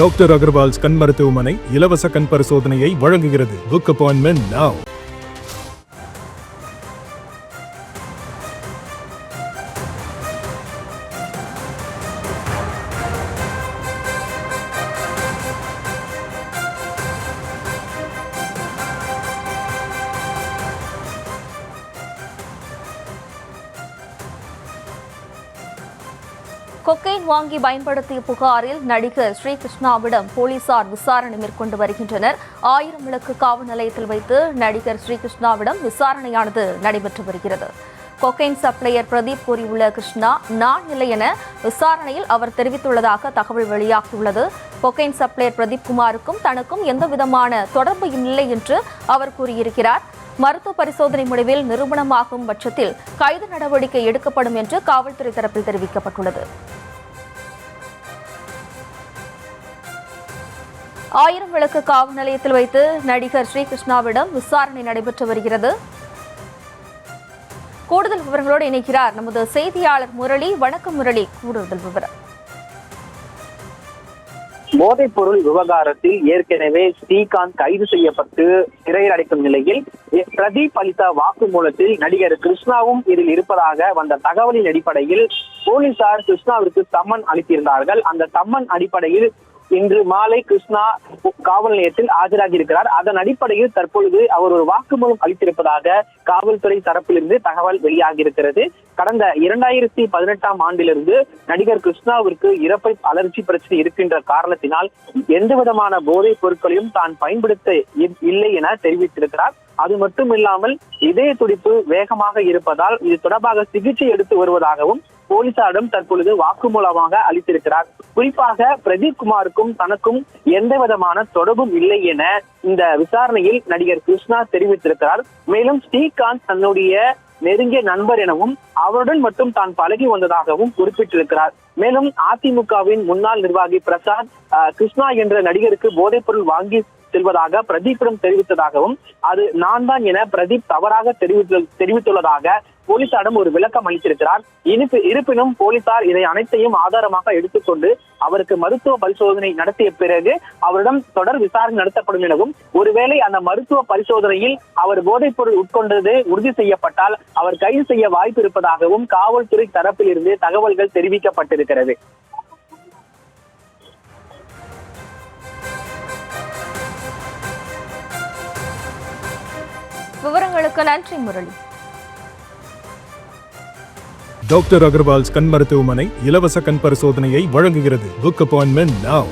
Doctor Agarwal's கண் மருத்துவமனை இலவச கண் பரிசோதனையை வழங்குகிறது. Book appointment now. கொக்கைன் வாங்கி பயன்படுத்திய புகாரில் நடிகர் ஸ்ரீகிருஷ்ணாவிடம் போலீசார் விசாரணை மேற்கொண்டு வருகின்றனர். 1000 விளக்கு காவல் நிலையத்தில் வைத்து நடிகர் ஸ்ரீகிருஷ்ணாவிடம் விசாரணையானது நடைபெற்று வருகிறது. கொக்கைன் சப்ளையர் பிரதீப் கூறியுள்ள கிருஷ்ணா நான் இல்லை என விசாரணையில் அவர் தெரிவித்துள்ளதாக தகவல் வெளியாகியுள்ளது. கொக்கைன் சப்ளையர் பிரதீப் குமாருக்கும் தனக்கும் எந்தவிதமான தொடர்பு இல்லை என்று அவர் கூறியிருக்கிறார். மருத்துவ பரிசோதனை முடிவில் நிரூபணமாகும் பட்சத்தில் கைது நடவடிக்கை எடுக்கப்படும் என்று காவல்துறை தரப்பில் தெரிவிக்கப்பட்டுள்ளது. 1000 விளக்கு காவல் நிலையத்தில் வைத்து நடிகர் ஸ்ரீகிருஷ்ணாவிடம் விசாரணை நடைபெற்று வருகிறது. கூடுதல் விவரங்களோடு இணைக்கிறார் நமது செய்தியாளர் முரளி. வணக்கம் முரளி, கூடுதல் விவரம். போதைப் பொருள் விவகாரத்தில் ஏற்கனவே ஸ்ரீகாந்த் கைது செய்யப்பட்டு சிறையில் அடைக்கும் நிலையில் பிரதீப் அளித்த வாக்குமூலத்தில் நடிகர் கிருஷ்ணாவும் இதில் இருப்பதாக வந்த தகவலின் அடிப்படையில் போலீசார் கிருஷ்ணாவிற்கு சம்மன் அளித்திருந்தார்கள். அந்த சம்மன் அடிப்படையில் இன்று மாலை கிருஷ்ணா காவல் நிலையத்தில் ஆஜராகி இருக்கிறார். அதன் அடிப்படையில் தற்பொழுது அவர் ஒரு வாக்குமூலம் அளித்திருப்பதாக காவல்துறை தரப்பிலிருந்து தகவல் வெளியாகி இருக்கிறது. கடந்த 2018ஆம் ஆண்டிலிருந்து நடிகர் கிருஷ்ணாவிற்கு இறப்பை அலர்ஜி பிரச்சனை இருக்கின்ற காரணத்தினால் எந்த விதமான போதைப் பொருட்களையும் தான் பயன்படுத்த இல்லை என தெரிவித்திருக்கிறார். அது மட்டுமில்லாமல் இதய துடிப்பு வேகமாக இருப்பதால் இது தொடர்பாக சிகிச்சை எடுத்து வருவதாகவும் போலீசாரிடம் தற்பொழுது வாக்குமூலமாக அளித்திருக்கிறார். குறிப்பாக பிரதீப் குமாருக்கும் தனக்கும் எந்த விதமான தொடர்பும் இல்லை என இந்த விசாரணையில் நடிகர் கிருஷ்ணா தெரிவித்திருக்கிறார். மேலும் ஸ்ரீகாந்த் தன்னுடைய நெருங்கிய நண்பர் எனவும் அவருடன் மட்டும் தான் பழகி வந்ததாகவும் குறிப்பிட்டிருக்கிறார். மேலும் அதிமுகவின் முன்னாள் நிர்வாகி பிரசாத் கிருஷ்ணா என்ற நடிகருக்கு போதைப் பொருள் வாங்கி செல்வதாக பிரதீப்பிடம் தெரிவித்ததாகவும் அது நான் தான் என பிரதீப் தவறாக தெரிவித்துள்ளதாக போலீசாரிடம் ஒரு விளக்கம் அளித்திருக்கிறார். இருப்பினும் போலீசார் இதை அனைத்தையும் ஆதாரமாக எடுத்துக்கொண்டு அவருக்கு மருத்துவ பரிசோதனை நடத்திய பிறகு அவரிடம் தொடர் விசாரணை நடத்தப்படும் எனவும் ஒருவேளை அந்த மருத்துவ பரிசோதனையில் அவர் போதைப் பொருள் உட்கொண்டது உறுதி செய்யப்பட்டால் அவர் கைது செய்ய வாய்ப்பு இருப்பதாகவும் காவல்துறை தரப்பில் இருந்து தகவல்கள் தெரிவிக்கப்பட்டிருக்கிறது. விவரங்களுக்கு நன்றி முரளி. டாக்டர் அகர்வால்ஸ் கண் மருத்துவமனை இலவச கண் பரிசோதனையை வழங்குகிறது. Book appointment now.